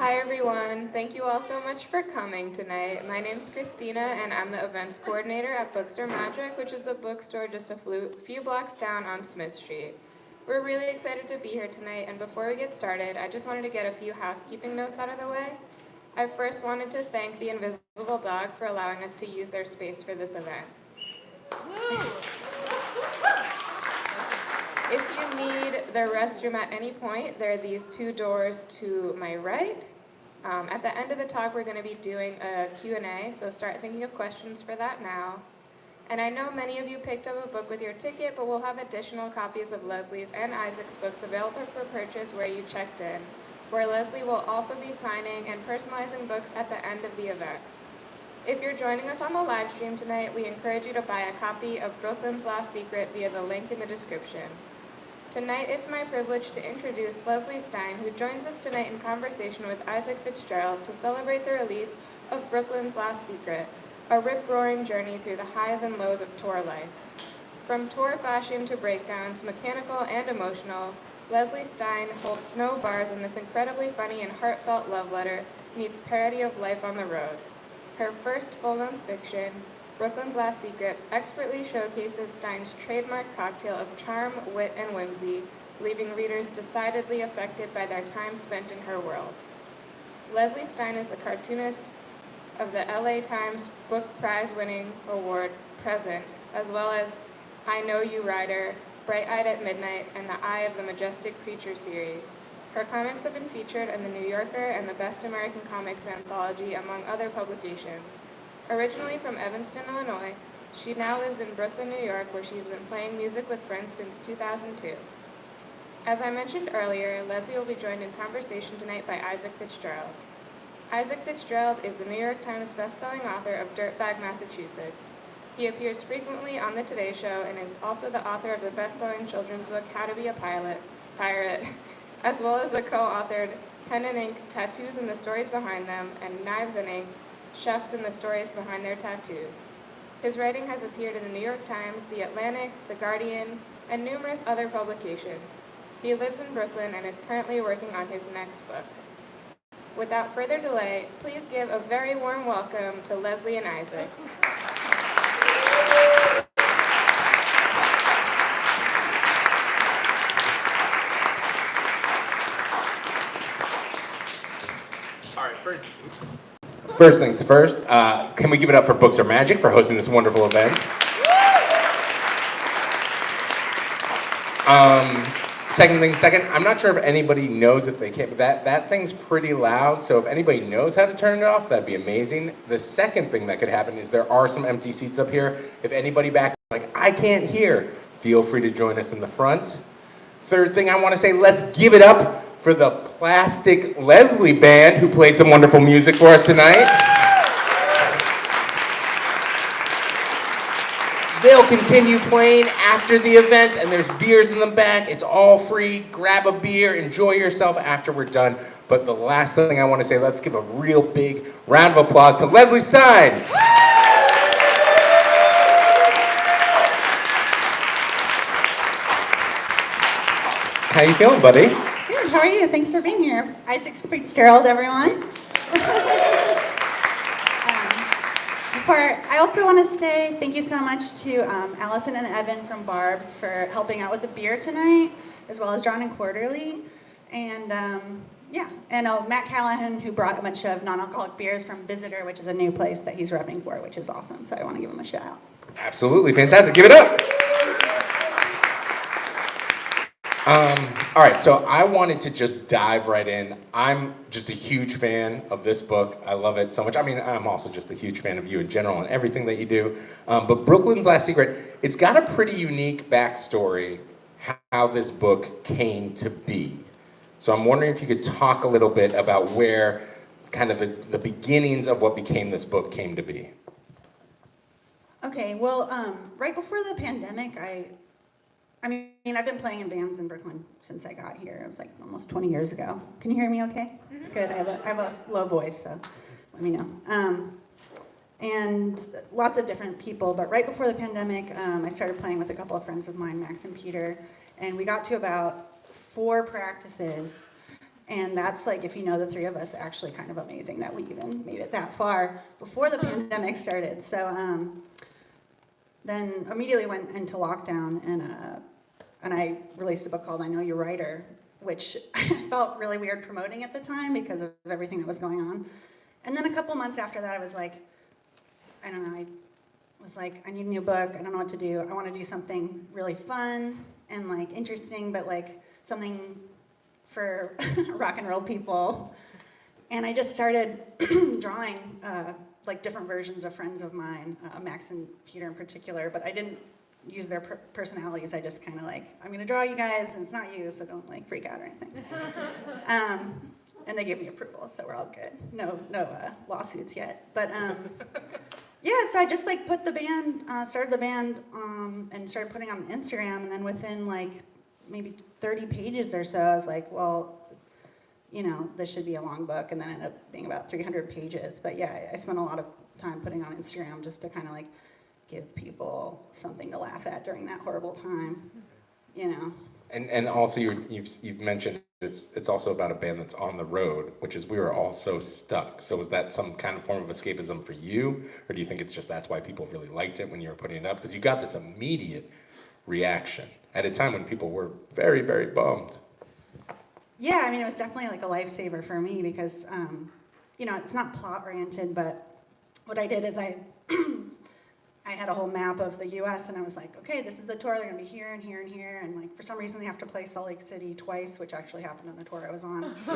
Hi everyone, thank you all so much for coming tonight. My name's Christina and I'm the events coordinator at Bookstore Magic, which is the bookstore just a few blocks down on Smith Street. We're really excited to be here tonight, and before we get started, I just wanted to get a few housekeeping notes out of the way. I first wanted to thank the Invisible Dog for allowing us to use their space for this event. If you need the restroom at any point, there are these two doors to my right. At the end of the talk, we're going to be doing a Q&A, so start thinking of questions for that now. And I know many of you picked up a book with your ticket, but we'll have additional copies of Leslie's and Isaac's books available for purchase where you checked in, where Leslie will also be signing and personalizing books at the end of the event. If you're joining us on the live stream tonight, we encourage you to buy a copy of Brooklyn's Last Secret via the link in the description. Tonight, it's my privilege to introduce Leslie Stein, who joins us tonight in conversation with Isaac Fitzgerald to celebrate the release of Brooklyn's Last Secret, a rip-roaring journey through the highs and lows of tour life. From tour fashion to breakdowns, mechanical and emotional, Leslie Stein holds no bars in this incredibly funny and heartfelt love letter meets parody of life on the road. Her first full-length fiction, Brooklyn's Last Secret, expertly showcases Stein's trademark cocktail of charm, wit, and whimsy, leaving readers decidedly affected by their time spent in her world. Leslie Stein is the cartoonist of the LA Times Book Prize-winning award Present, as well as I Know You Rider, Bright-Eyed at Midnight, and The Eye of the Majestic Creature series. Her comics have been featured in The New Yorker and the Best American Comics anthology, among other publications. Originally from Evanston, Illinois, she now lives in Brooklyn, New York, where she's been playing music with friends since 2002. As I mentioned earlier, Leslie will be joined in conversation tonight by Isaac Fitzgerald. Isaac Fitzgerald is the New York Times bestselling author of Dirtbag, Massachusetts. He appears frequently on The Today Show and is also the author of the best-selling children's book How to Be a Pirate, as well as the co-authored Pen and Ink, Tattoos and the Stories Behind Them, and Knives and Ink, Chefs and the Stories Behind Their Tattoos. His writing has appeared in the New York Times, The Atlantic, The Guardian, and numerous other publications. He lives in Brooklyn and is currently working on his next book. Without further delay, please give a very warm welcome to Leslie and Isaac. All right, First things first, can we give it up for Books Are Magic for hosting this wonderful event? Second thing, I'm not sure if anybody knows if they can, but that thing's pretty loud, so if anybody knows how to turn it off, that'd be amazing. The second thing that could happen is there are some empty seats up here. If anybody back, like, I can't hear, feel free to join us in the front. Third thing I want to say, let's give it up for the Plastic Leslie Band, who played some wonderful music for us tonight. They'll continue playing after the event, and there's beers in the back. It's all free. Grab a beer, enjoy yourself after we're done. But the last thing I want to say, let's give a real big round of applause to Leslie Stein. How you feeling, buddy? Good, how are you? Thanks for being here. Isaac Fitzgerald, everyone. I also want to say thank you so much to Allison and Evan from Barb's for helping out with the beer tonight, as well as John and Quarterly. And Matt Callahan, who brought a bunch of non-alcoholic beers from Visitor, which is a new place that he's repping for, which is awesome. So I want to give him a shout out. Absolutely, fantastic. Give it up. All right, so I wanted to just dive right in. I'm just a huge fan of this book. I love it so much. I mean, I'm also just a huge fan of you in general and everything that you do. But Brooklyn's Last Secret, it's got a pretty unique backstory how this book came to be. So I'm wondering if you could talk a little bit about where kind of the beginnings of what became this book came to be. Okay, well, right before the pandemic, I mean, I've been playing in bands in Brooklyn since I got here. It was like almost 20 years ago. Can you hear me okay? It's good. I have a low voice, so let me know. And lots of different people, but right before the pandemic, I started playing with a couple of friends of mine, Max and Peter, and we got to about 4 practices, And that's like, if you know the three of us, actually kind of amazing that we even made it that far before the pandemic started. So then immediately went into lockdown, and I released a book called I Know Your Writer, which I felt really weird promoting at the time because of everything that was going on. And then a couple months after that, I was like, I don't know, I was like, I need a new book, I don't know what to do. I want to do something really fun and like interesting, but like something for rock and roll people. And I just started drawing like different versions of friends of mine, Max and Peter in particular, but I didn't use their personalities. I just kind of like, I'm going to draw you guys, and it's not you, so don't like freak out or anything. And they gave me approval, so we're all good. No lawsuits yet. But yeah, so I just like put the band, started the band, and started putting on Instagram, and then within like maybe 30 pages or so, I was like, well, you know, this should be a long book, and then it ended up being about 300 pages. But yeah, I spent a lot of time putting on Instagram just to kind of like give people something to laugh at during that horrible time, you know. And also you've mentioned it's also about a band that's on the road, which is we were all so stuck. So was that some kind of form of escapism for you, or do you think it's just that's why people really liked it when you were putting it up? Because you got this immediate reaction at a time when people were very, very bummed. Yeah, I mean, it was definitely like a lifesaver for me because, you know, it's not plot oriented, but what I did is I had a whole map of the U.S. and I was like, okay, this is the tour. They're gonna be here and here and here, and like for some reason they have to play Salt Lake City twice, which actually happened on the tour I was on. So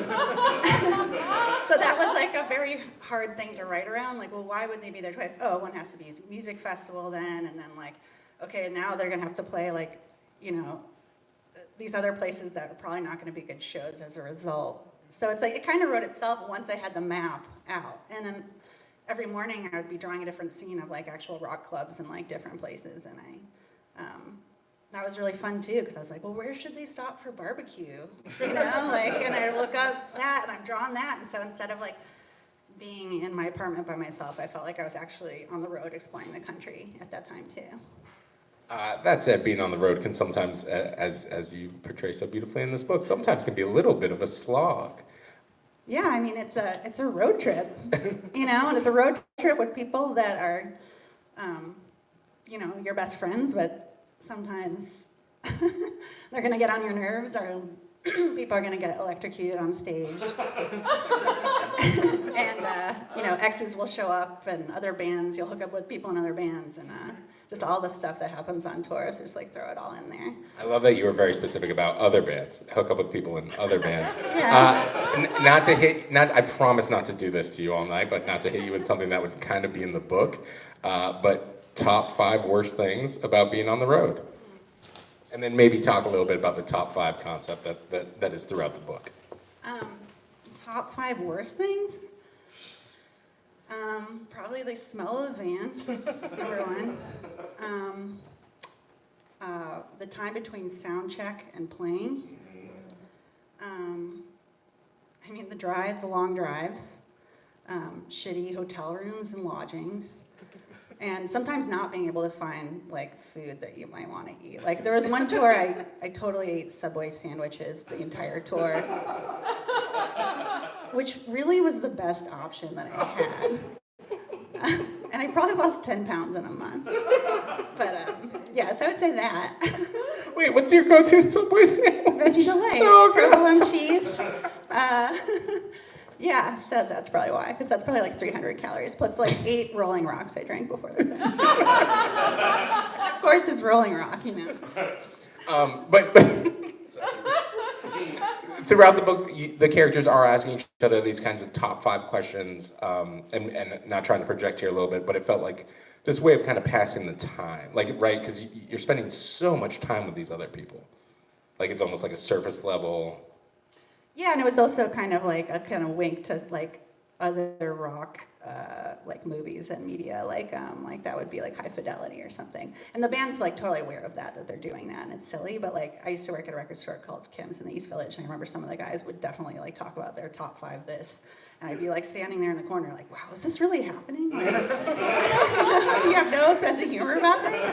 that was like a very hard thing to write around. Like, well, why would they be there twice? Oh, one has to be a music festival then, and then like, okay, now they're gonna have to play like, you know, these other places that are probably not gonna be good shows as a result. So it's like it kind of wrote itself once I had the map out, and then every morning I would be drawing a different scene of like actual rock clubs in like different places, and that was really fun too because I was like, well, where should they stop for barbecue? You know, like, and I look up that and I'm drawing that, and so instead of like being in my apartment by myself, I felt like I was actually on the road exploring the country at that time too. That said, being on the road can sometimes, as you portray so beautifully in this book, sometimes can be a little bit of a slog. Yeah, I mean, it's a road trip, you know, and it's a road trip with people that are, you know, your best friends, but sometimes they're going to get on your nerves, or people are going to get electrocuted on stage. And, you know, exes will show up, and other bands, you'll hook up with people in other bands, and just all the stuff that happens on tour, so just like throw it all in there. I love that you were very specific about other bands, hook up with people in other bands. Yeah. I promise not to do this to you all night, but not to hit you with something that would kind of be in the book, but top 5 worst things about being on the road. And then maybe talk a little bit about the top 5 concept that is throughout the book. Top 5 worst things? Probably the smell of the van, number one. The time between sound check and playing. I mean, the long drives, shitty hotel rooms and lodgings, and sometimes not being able to find like food that you might want to eat. Like there was one tour I totally ate Subway sandwiches the entire tour, which really was the best option that I had. And I probably lost 10 pounds in a month. But yeah, so I would say that. Wait, what's your go-to Subway sandwich? Veggie delight, Oh, okay. provolone cheese. Yeah, so that's probably why, because that's probably like 300 calories, plus like 8 Rolling Rocks I drank before this. Of course it's Rolling Rock, you know. But throughout the book, the characters are asking each other these kinds of top 5 questions, and not trying to project here a little bit, but it felt like this way of kind of passing the time, like, right, because you're spending so much time with these other people. Like, it's almost like a surface level. Yeah, and it was also kind of like a kind of wink to like other rock like movies and media, like that would be like High Fidelity or something. And the band's like totally aware of that they're doing that, and it's silly. But like I used to work at a record store called Kim's in the East Village, and I remember some of the guys would definitely like talk about their top 5 this, and I'd be like standing there in the corner like, wow, is this really happening? Like, you have no sense of humor about this,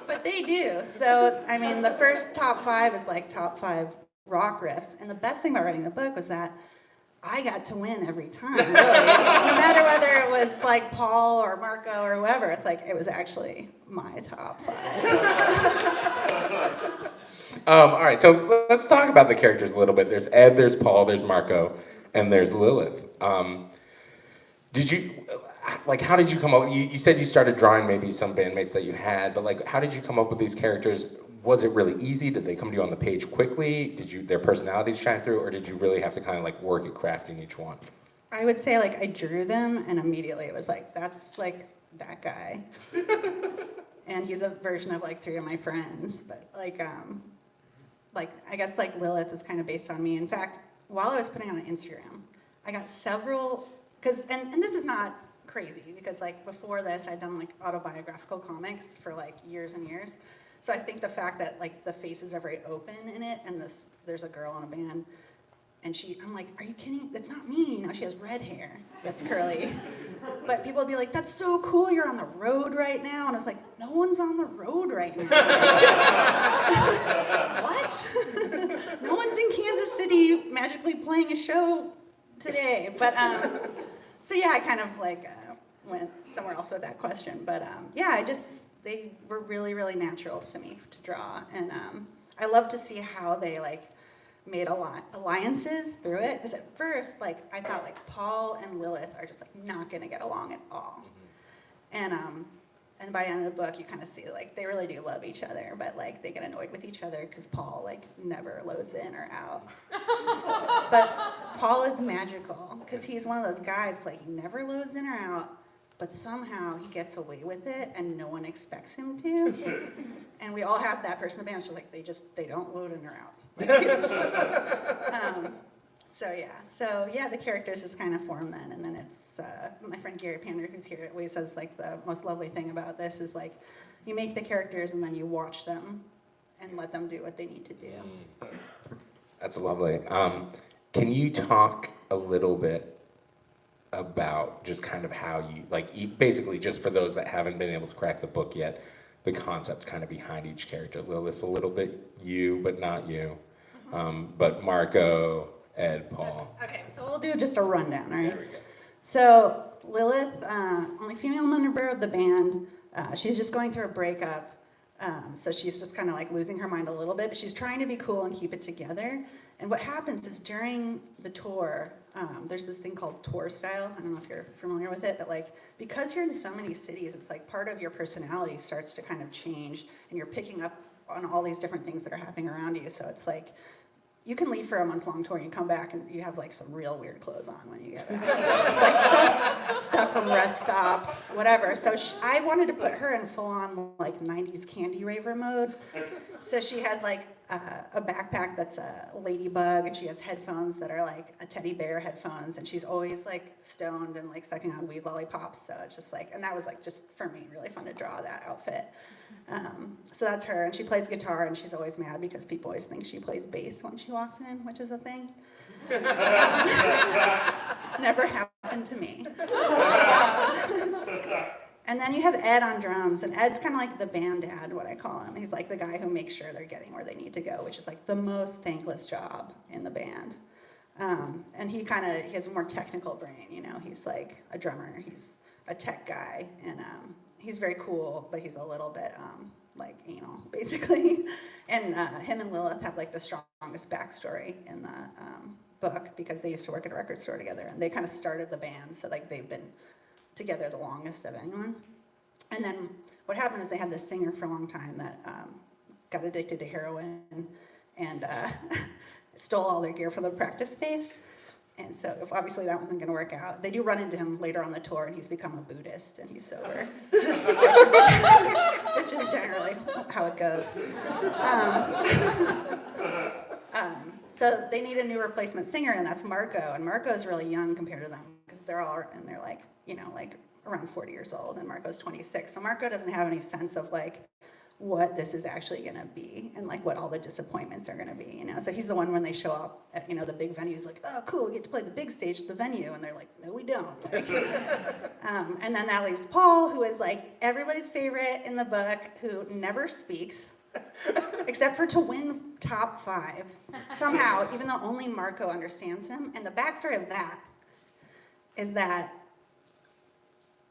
but they do. So I mean, the first top 5 is like top 5 rock riffs. And the best thing about writing the book was that I got to win every time, really. No matter whether it was like Paul or Marco or whoever, it's like it was actually my top 5. All right, so let's talk about the characters a little bit. There's Ed, there's Paul, there's Marco, and there's Lilith. Did you, like, how did you come up, you said you started drawing maybe some bandmates that you had, but like, how did you come up with these characters? Was it really easy? Did they come to you on the page quickly? Did their personalities shine through, or did you really have to kind of like work at crafting each one? I would say like I drew them and immediately it was like, that's like that guy. And he's a version of like 3 of my friends, but like I guess like Lilith is kind of based on me. In fact, while I was putting on Instagram, I got several, and this is not crazy because like before this I'd done like autobiographical comics for like years and years. So I think the fact that like the faces are very open in it, and there's a girl in a band, and I'm like, are you kidding? That's not me. You know, she has red hair that's curly. But people would be like, that's so cool, you're on the road right now. And I was like, no one's on the road right now. What? No one's in Kansas City magically playing a show today. But, so yeah, I kind of like went somewhere else with that question. But yeah, they were really, really natural to me to draw. And I love to see how they like made alliances through it. Because at first, like, I thought like Paul and Lilith are just like not gonna get along at all. And by the end of the book, you kind of see like they really do love each other, but like they get annoyed with each other because Paul like never loads in or out. But Paul is magical because he's one of those guys like he never loads in or out, but somehow he gets away with it and no one expects him to. And we all have that person in the band, so like they don't load in or out. Like, so yeah, the characters just kind of form then, and then it's my friend Gary Pander, who's here, always says like the most lovely thing about this is like you make the characters and then you watch them and let them do what they need to do. That's lovely. Can you talk a little bit about just kind of how you basically just for those that haven't been able to crack the book yet, the concepts kind of behind each character? Lilith's a little bit you, but not you. But Marco, Ed, Paul. Okay, so we'll do just a rundown, all right? There we go. So Lilith, only female member of the band, she's just going through a breakup, so she's just kind of like losing her mind a little bit, but she's trying to be cool and keep it together. And what happens is during the tour, there's this thing called tour style. I don't know if you're familiar with it, but like because you're in so many cities, it's like part of your personality starts to kind of change, and you're picking up on all these different things that are happening around you. So it's like you can leave for a month-long tour and you come back and you have like some real weird clothes on when you get back. It's like stuff from rest stops, whatever. So I wanted to put her in full-on like 90s candy raver mode. So she has like a backpack that's a ladybug, and she has headphones that are like a teddy bear headphones, and she's always like stoned and like sucking on weed lollipops. So it's just like, and that was like just for me really fun to draw that outfit. So that's her, and she plays guitar, and she's always mad because people always think she plays bass when she walks in, which is a thing. Never happened to me. And then you have Ed on drums, and Ed's kind of like the band dad, what I call him. He's like the guy who makes sure they're getting where they need to go, which is like the most thankless job in the band. And he has a more technical brain, you know. He's like a drummer, he's a tech guy, and he's very cool, but he's a little bit like anal, basically. And him and Lilith have like the strongest backstory in the book because they used to work at a record store together, and they kind of started the band, so like they've been together the longest of anyone. And then what happened is they had this singer for a long time that got addicted to heroin and stole all their gear from the practice space. And so obviously that wasn't going to work out. They do run into him later on the tour, and he's become a Buddhist, and he's sober, which is generally how it goes. So they need a new replacement singer, and that's Marco. And Marco's really young compared to them because they're like, you know, like around 40 years old, and Marco's 26. So Marco doesn't have any sense of like what this is actually going to be and like what all the disappointments are going to be, you know. So he's the one when they show up at, you know, the big venues, like, oh cool, we get to play the big stage at the venue, and they're like, no we don't. Like, and then that leaves Paul, who is like everybody's favorite in the book, who never speaks. except for to win top 5 somehow, even though only Marco understands him. And the backstory of that is that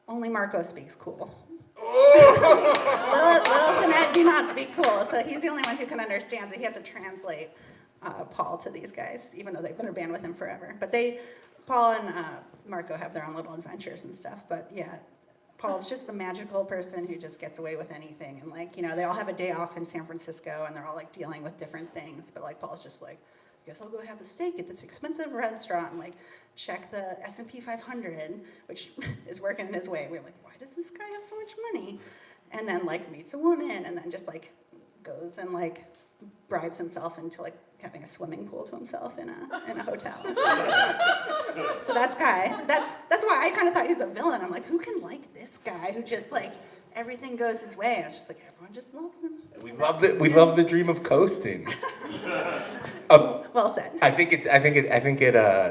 only Marco speaks cool. Lilith and Ed do not speak cool, so he's the only one who can understand, so he has to translate Paul to these guys, even though they've been a band with him forever. But Paul and Marco have their own little adventures and stuff, but yeah, Paul's just a magical person who just gets away with anything, and like, you know, they all have a day off in San Francisco, and they're all like dealing with different things, but like Paul's just like, I guess I'll go have a steak at this expensive restaurant and like check the S&P 500, which is working in his way. We're like, why does this guy have so much money? And then like meets a woman, and then just like goes and like bribes himself into like having a swimming pool to himself in a hotel. So that's Guy. That's why I kind of thought he was a villain. I'm like, who can like this guy who just like everything goes his way? I was just like, everyone just loves him. We love the dream of coasting. Well said. I think it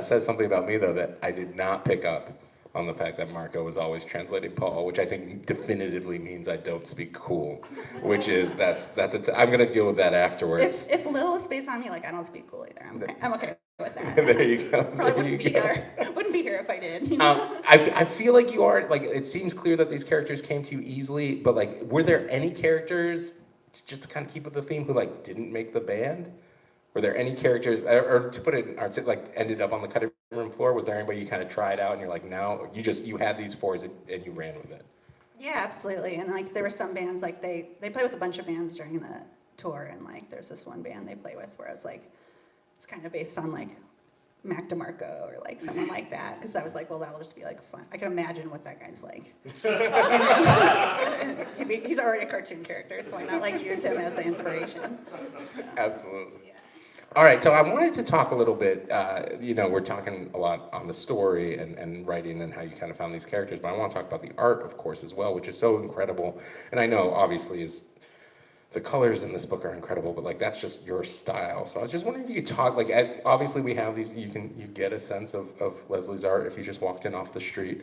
says something about me though, that I did not pick up on the fact that Marco was always translating Paul, which I think definitively means I don't speak cool, which is I'm gonna deal with that afterwards. If Lil is based on me, like I don't speak cool either. I'm okay with that. There you go. Probably wouldn't be here if I did. You know? I feel like you are, like, it seems clear that these characters came to you easily, but like, were there any characters, just to kind of keep with the theme, who like didn't make the band? Were there any characters, or to put it, or to like ended up on the cutting room floor? Was there anybody you kind of tried out and you're like, no, you had these 4s and you ran with it? Yeah, absolutely. And like there were some bands, like they play with a bunch of bands during the tour, and like there's this one band they play with where I was like, it's kind of based on like Mac DeMarco or like someone like that, because I was like, well, that'll just be like fun. I can imagine what that guy's like. He's already a cartoon character, so why not like use him as the inspiration? So, Absolutely. yeah. All right, so I wanted to talk a little bit, we're talking a lot on the story and writing and how you kind of found these characters, but I want to talk about the art, of course, as well, which is so incredible. And I know, obviously, the colors in this book are incredible, but like that's just your style. So I was just wondering if you could talk, like, obviously we have these, you get a sense of Leslie's art if you just walked in off the street.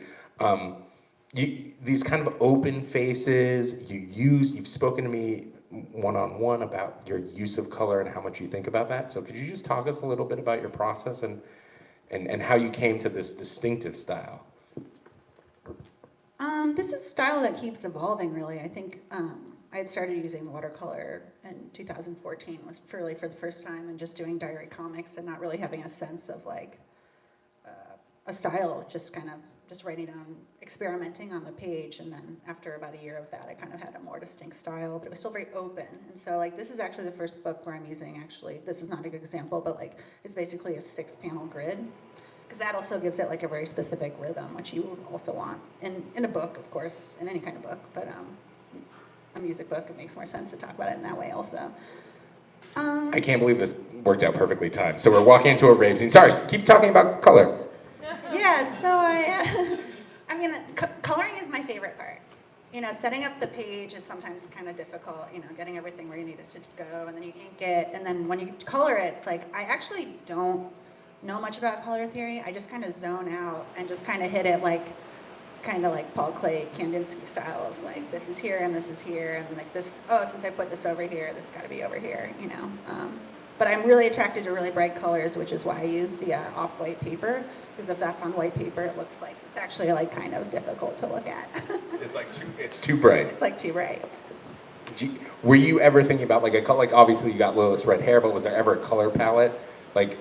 These kind of open faces, you've spoken to me one-on-one about your use of color and how much you think about that. So could you just talk us a little bit about your process and how you came to this distinctive style? This is a style that keeps evolving, really. I think I had started using watercolor in 2014, was really for the first time, and just doing diary comics and not really having a sense of like a style, just kind of just writing down, experimenting on the page, and then after about a year of that, I kind of had a more distinct style, but it was still very open. And so like this is actually the first book where I'm using, actually, this is not a good example, but like it's basically a 6-panel grid, because that also gives it like a very specific rhythm, which you would also want in a book, of course, in any kind of book, but a music book, it makes more sense to talk about it in that way also. I can't believe this worked out perfectly timed. So we're walking into a rave scene. Sorry, keep talking about color. Yeah, so coloring is my favorite part. You know, setting up the page is sometimes kind of difficult, you know, getting everything where you need it to go, and then you ink it, and then when you color it, it's like, I actually don't know much about color theory. I just kind of zone out and just kind of hit it like, kind of like Paul Klee, Kandinsky style of like, this is here and this is here, and like this, oh, since I put this over here, this got to be over here, you know. But I'm really attracted to really bright colors, which is why I use the off-white paper, because if that's on white paper, it looks like it's actually like kind of difficult to look at. It's too bright. It's like too bright. Were you ever thinking about like a color? Like obviously you got Lilith's red hair, but was there ever a color palette like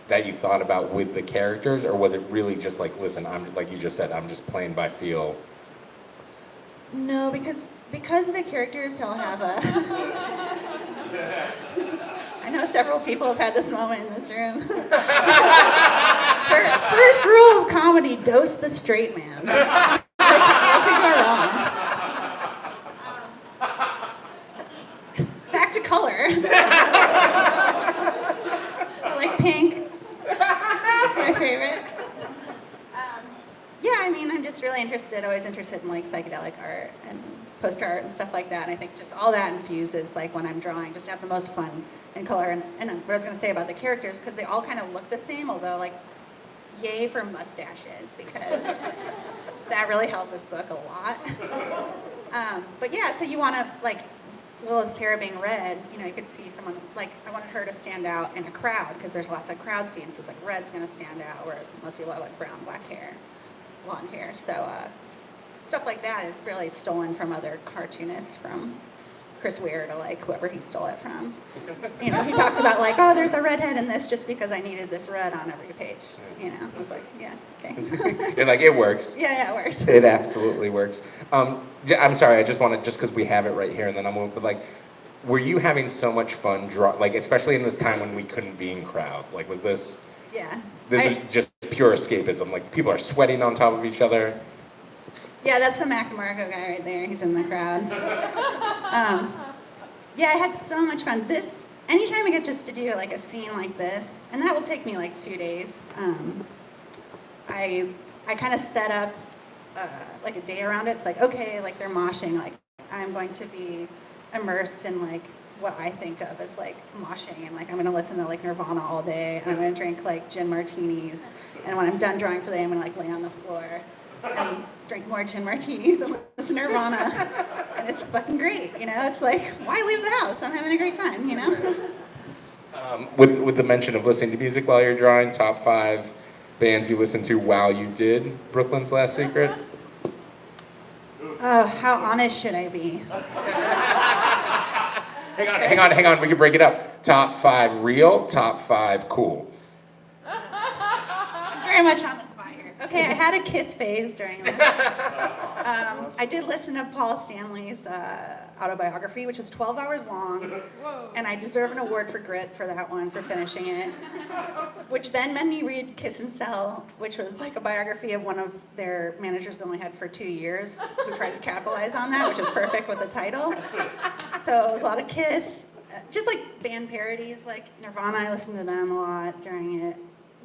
that you thought about with the characters, or was it really just like, listen, I'm like you just said, I'm just playing by feel? No, because the characters will have a. I know several people have had this moment in this room. First rule of comedy: dose the straight man. What could go wrong? Back to color. I like pink. It's my favorite. Yeah, I mean, I'm just really always interested in like psychedelic art and poster art and stuff like that. And I think just all that infuses like when I'm drawing, just to have the most fun in color. And what I was going to say about the characters, because they all kind of look the same, although like, yay for mustaches, because that really helped this book a lot. But yeah, so you want to like Lilith's hair being red, you could see someone, like, I wanted her to stand out in a crowd, because there's lots of crowd scenes, so it's like red's going to stand out, whereas most people have like brown, black hair, blonde hair. So stuff like that is really stolen from other cartoonists, from Chris Ware to like whoever he stole it from. He talks about like, oh, there's a redhead in this just because I needed this red on every page. I was like, yeah, okay. You're like, it works. Yeah, it works. It absolutely works. I'm sorry, I just wanted, just because we have it right here, and then I'm going to, but like, were you having so much fun, like, especially in this time when we couldn't be in crowds? Like, was this, Yeah. this was just pure escapism? Like, people are sweating on top of each other? Yeah, that's the Mac Marco guy right there. He's in the crowd. Yeah, I had so much fun. Anytime I get just to do like a scene like this, and that will take me like 2 days, I kind of set up like a day around it. It's like, okay, like they're moshing, like I'm going to be immersed in like what I think of as like moshing, and like I'm gonna listen to like Nirvana all day, and I'm gonna drink like gin martinis, and when I'm done drawing for the day, I'm gonna like lay on the floor and drink more gin martinis and listen to Nirvana, and it's fucking great, It's like, why leave the house? I'm having a great time, With the mention of listening to music while you're drawing, top 5 bands you listened to while you did Brooklyn's Last Secret? Oh, how honest should I be? Hang on, we can break it up. Top 5 real, top 5 cool. Very much on the spot here. Okay, I had a Kiss phase during this. I did listen to Paul Stanley's autobiography, which is 12 hours long, and I deserve an award for grit for that one, for finishing it, which then made me read Kiss and Sell, which was like a biography of one of their managers they only had for 2 years, who tried to capitalize on that, which is perfect with the title. So it was a lot of Kiss, just like band parodies, like Nirvana, I listened to them a lot during it.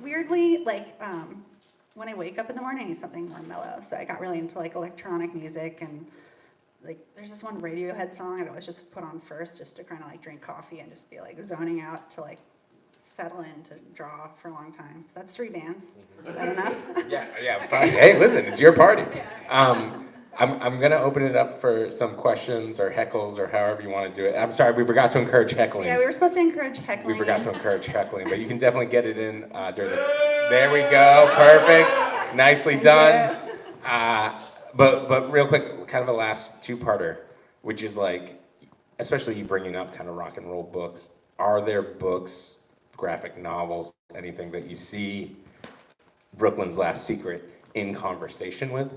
Weirdly, like, when I wake up in the morning, I need something more mellow. So I got really into like electronic music, and like there's this one Radiohead song I'd always just put on first, just to kind of like drink coffee and just be like zoning out to like settle in to draw for a long time. So that's 3 bands. Is that enough? Yeah, fine. Hey, listen, it's your party. I'm gonna open it up for some questions or heckles or however you want to do it. I'm sorry, we forgot to encourage heckling. Yeah, we were supposed to encourage heckling. We forgot to encourage heckling, but you can definitely get it in during the. There we go, perfect, nicely done. But real quick, kind of a last 2-parter, which is like, especially you bringing up kind of rock and roll books. Are there books, graphic novels, anything that you see Brooklyn's Last Secret in conversation with?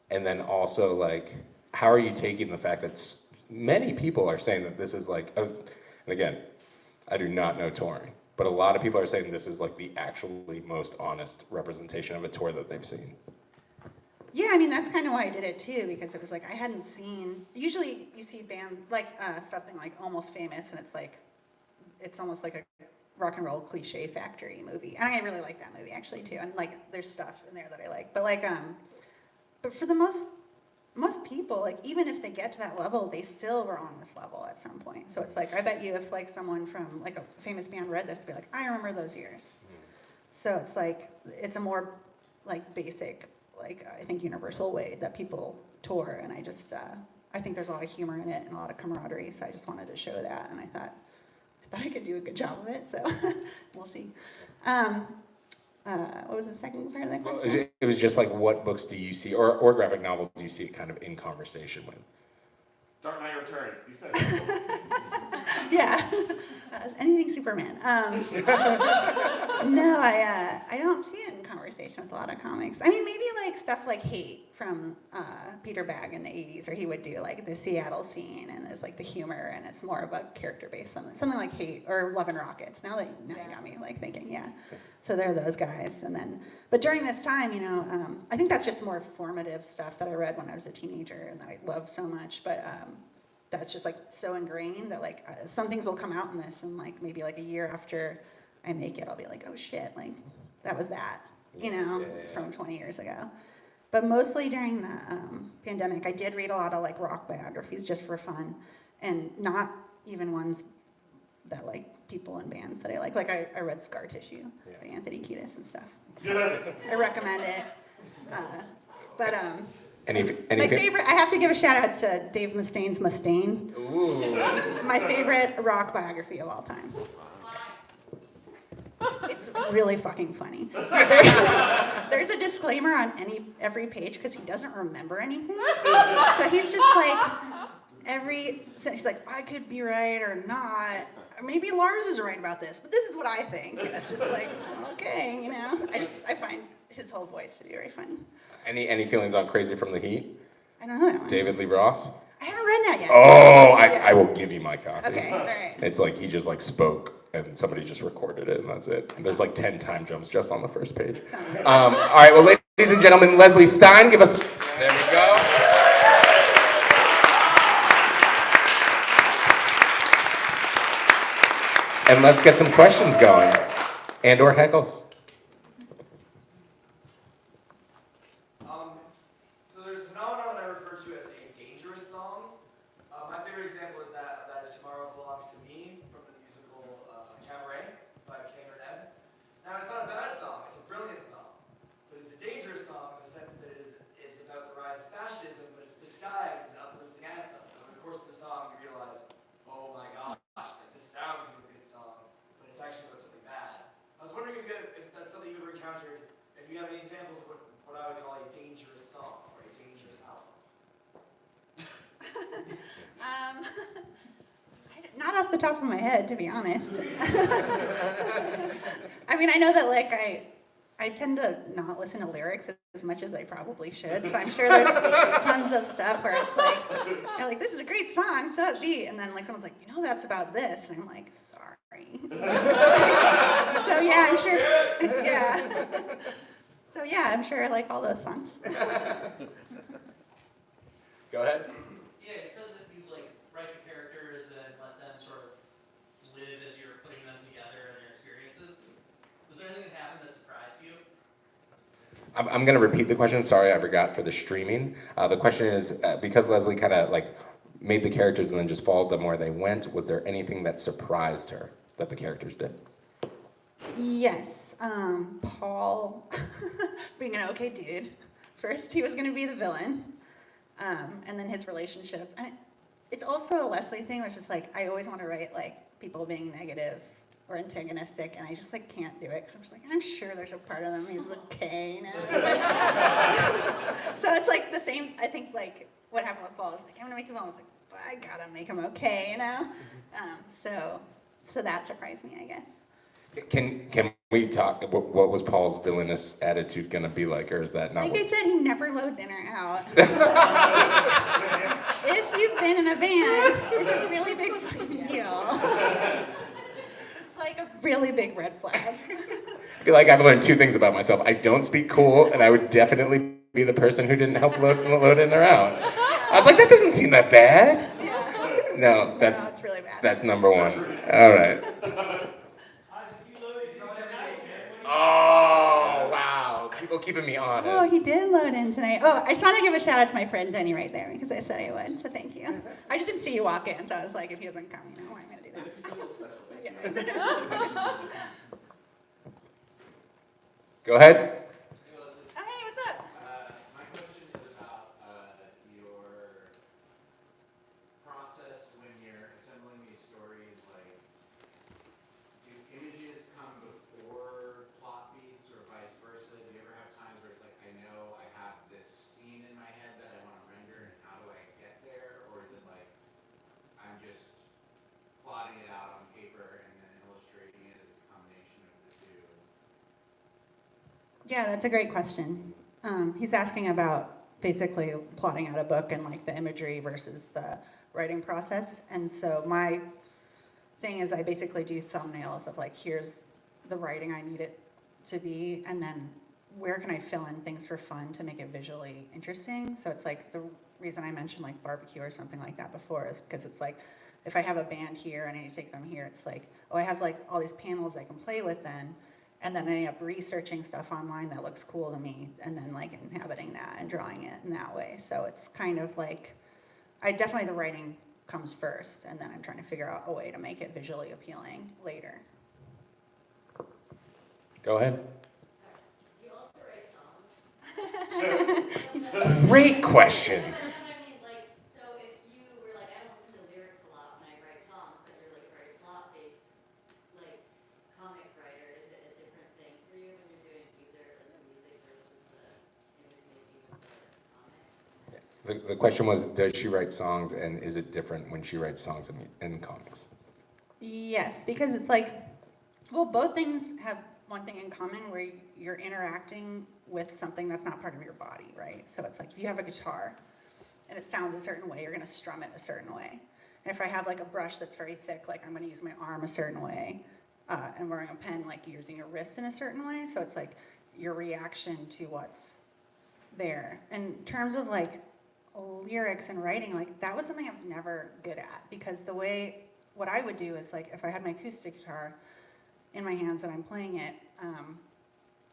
And then also, like, how are you taking the fact that many people are saying that this is like, and again, I do not know touring, but a lot of people are saying this is like the actually most honest representation of a tour that they've seen. Yeah, I mean, that's kind of why I did it too, because it was like I hadn't seen, usually you see bands, like something like Almost Famous, and it's almost like a rock and roll cliche factory movie. And I really like that movie actually too, and like there's stuff in there that I like. But like, but for the most people, like even if they get to that level, they still were on this level at some point. So it's like, I bet you if like someone from like a famous band read this, they'd be like, I remember those years. So it's like, it's a more like basic, like I think universal way that people tour. And I just, I think there's a lot of humor in it and a lot of camaraderie. So I just wanted to show that. And I thought I could do a good job of it. So we'll see. What was the second part of that question? It was just like, what books do you see, or graphic novels do you see kind of in conversation with? Dark Knight Returns, you said it. Yeah, anything Superman. No, I don't see it in conversation with a lot of comics. I mean, maybe like stuff like Hate from Peter Bagg in the 80s, where he would do like the Seattle scene, and there's like the humor, and it's more of a character-based something like Hate or Love and Rockets. Now you got me like thinking, yeah. So there are those guys, and then, but during this time, I think that's just more formative stuff that I read when I was a teenager and that I loved so much. But that's just like so ingrained that like some things will come out in this, and like maybe like a year after I make it, I'll be like, oh shit, like that was that, from 20 years ago. But mostly during the pandemic, I did read a lot of like rock biographies just for fun, and not even ones that like people in bands that I like. Like I read Scar Tissue by Anthony Kiedis and stuff. I recommend it. But Any my favorite, I have to give a shout out to Dave Mustaine's Mustaine. Ooh. My favorite rock biography of all time. It's really fucking funny. There's a disclaimer on every page because he doesn't remember anything. So he's just like, he's like, I could be right or not. Or maybe Lars is right about this, but this is what I think. And it's just like, okay, you know. I find his whole voice to be very funny. Any feelings on Crazy from the Heat? I don't know that one. David Lee Roth? I haven't read that yet. Oh, I will give you my copy. Okay, all right. It's like he just like spoke and somebody just recorded it and that's it. And there's like 10 time jumps just on the first page. All right, well, ladies and gentlemen, Leslie Stein, give us, there we go. And let's get some questions going and or heckles. So there's a phenomenon that I refer to as a dangerous song. My favorite example is that is Tomorrow Belongs to Me from the musical Cabaret by Cameron Ebb. Now it's not a bad song, it's a brilliant song, but it's a dangerous song in the sense that it's about the rise of fascism, but it's disguised as an uplifting anthem. And over the course of the song you realize, oh my gosh, this sounds like a good song, but it's actually about something bad. I was wondering if that's something you've ever encountered, if you have any examples of what I would call a dangerous song or a dangerous album. Not off the top of my head, to be honest. I mean, I know that like I tend to not listen to lyrics as much as I probably should, so I'm sure there's tons of stuff where it's like, you're like, this is a great song, so upbeat, and then like someone's like, you know, that's about this, and I'm like, sorry. So yeah, I'm sure. Yeah. So yeah, I'm sure I like all those songs. Go ahead. Yeah, you said that you like write the characters and let them sort of live as you're putting them together and their experiences. Was there anything that happened that surprised you? I'm going to repeat the question. Sorry, I forgot for the streaming. The question is, because Leslie kind of like made the characters and then just followed them where they went, was there anything that surprised her that the characters did? Yes, Paul being an okay dude. First, he was going to be the villain, and then his relationship. And it's also a Leslie thing, where it's just like, I always want to write like people being negative or antagonistic, and I just like can't do it because I'm just like, I'm sure there's a part of them he's okay, you know? So it's like the same. I think like what happened with Paul is like, I'm gonna make him. I was like, but I gotta make him okay, you know? So that surprised me, I guess. Can we talk? What was Paul's villainous attitude gonna be like, or is that not? Like I said, he never loads in or out. If you've been in a band, it's a really big fucking deal. It's like a really big red flag. I feel like I've learned two things about myself. I don't speak cool, and I would definitely be the person who didn't help load in or out. I was like, that doesn't seem that bad. Yeah. No, It's really bad. that's number one. All right. Oh, wow. People keeping me honest. Oh, he did load in tonight. Oh, I just want to give a shout out to my friend Denny right there because I said I would, so thank you. I just didn't see you walk in, so I was like, if he doesn't come, you know, I'm going to do that. Yeah. Go ahead. Oh, hey, what's up? My question is about your process when you're assembling these stories. Like, do images come before plot beats or vice versa? Do you ever have times where it's like, I know I have this scene in my head that I want to render, and how do I get there? Or is it like, I'm just plotting it out on paper and then illustrating it as a combination of the two? Yeah, that's a great question. He's asking about basically plotting out a book and like the imagery versus the writing process. And so my thing is I basically do thumbnails of like, here's the writing I need it to be, and then where can I fill in things for fun to make it visually interesting. So it's like the reason I mentioned like barbecue or something like that before is because it's like, if I have a band here and I need to take them here, it's like, oh, I have like all these panels I can play with then. And then I end up researching stuff online that looks cool to me, and then like inhabiting that and drawing it in that way. So it's kind of like, definitely the writing comes first, and then I'm trying to figure out a way to make it visually appealing later. Go ahead. You also write songs. He Great question. But that's what I mean, like, so if you were like, I don't listen to lyrics a lot when I write songs, but you're like very plot-based, like, comic writer, is it a different thing for you when you're doing either like the music versus the image making of the comic? The question was, does she write songs, and is it different when she writes songs in comics? Yes, because it's like, well, both things have one thing in common where you're interacting with something that's not part of your body, right? So it's like if you have a guitar and it sounds a certain way, you're gonna strum it a certain way. And if I have like a brush that's very thick, like I'm gonna use my arm a certain way, and wearing a pen, like you're using your wrist in a certain way. So it's like your reaction to what's there. In terms of like lyrics and writing, like that was something I was never good at, because what I would do is like if I had my acoustic guitar in my hands and I'm playing it,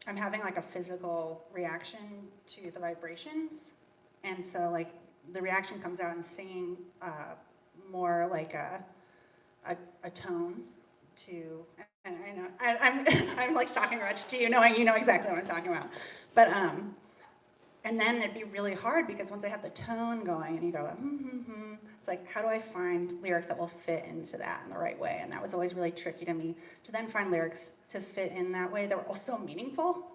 I'm having like a physical reaction to the vibrations, and so like the reaction comes out in singing more like a tone to, and I know I'm like talking rich to you, knowing you know exactly what I'm talking about, but and then it'd be really hard because once I have the tone going and you go, it's like, how do I find lyrics that will fit into that in the right way? And that was always really tricky to me, to then find lyrics to fit in that way that were also meaningful.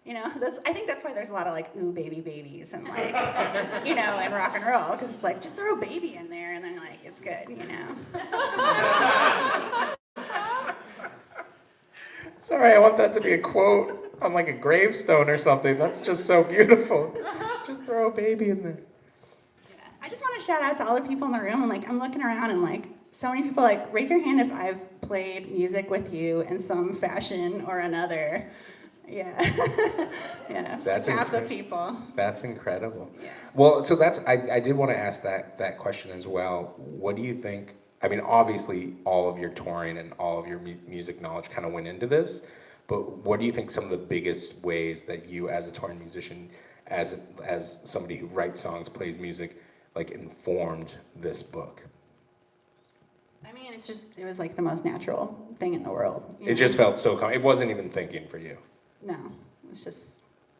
You know, I think that's why there's a lot of like, ooh, baby babies and like, you know, and rock and roll, because it's like, just throw a baby in there and then like, it's good, you know? Sorry, I want that to be a quote on like a gravestone or something. That's just so beautiful. Just throw a baby in there. Yeah. I just want to shout out to all the people in the room, and like, I'm looking around and like, so many people, like, raise your hand if I've played music with you in some fashion or another. Yeah. Yeah. That's half the people. That's incredible. Yeah. Well, so I did want to ask that question as well. What do you think? I mean, obviously, all of your touring and all of your music knowledge kind of went into this, but what do you think some of the biggest ways that you, as a touring musician, as somebody who writes songs, plays music, like informed this book? I mean, it was like the most natural thing in the world. It just felt so it wasn't even thinking for you. No, it's just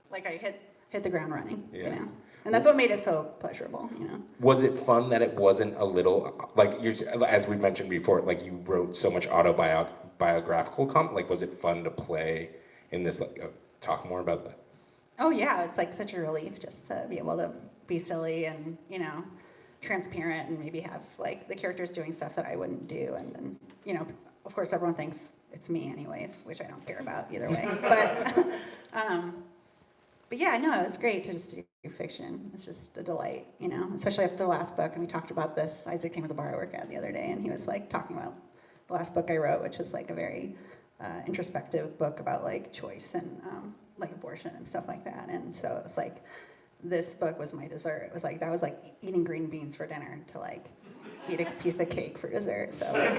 like I hit the ground running, Yeah. you know? And that's what made it so pleasurable, you know? Was it fun that it wasn't a little, like, as we mentioned before, like, you wrote so much autobiographical like, was it fun to play in this, like, talk more about that? Oh yeah, it's like such a relief just to be able to be silly and, you know, transparent, and maybe have like the characters doing stuff that I wouldn't do, and then, you know, of course everyone thinks it's me anyways, which I don't care about either way. But yeah, no, it was great to just do fiction. It's just a delight, you know, especially after the last book. And we talked about this. Isaac came to the bar I work at the other day, and he was like talking about the last book I wrote, which was like a very introspective book about like choice and like abortion and stuff like that. And so it was like, this book was my dessert. It was like, that was like eating green beans for dinner to like eat a piece of cake for dessert. So like,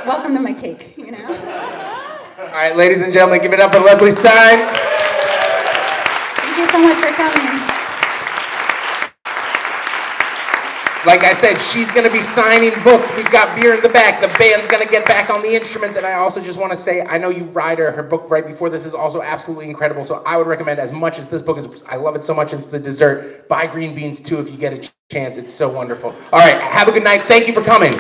welcome to my cake, you know? All right, ladies and gentlemen, give it up for Leslie Stein. Thank you so much for coming. Like I said, she's going to be signing books. We've got beer in the back. The band's going to get back on the instruments. And I also just want to say, I know you read her book right before this is also absolutely incredible. So I would recommend, as much as this book is, I love it so much, it's the dessert. Buy green beans too if you get a chance. It's so wonderful. All right, have a good night. Thank you for coming.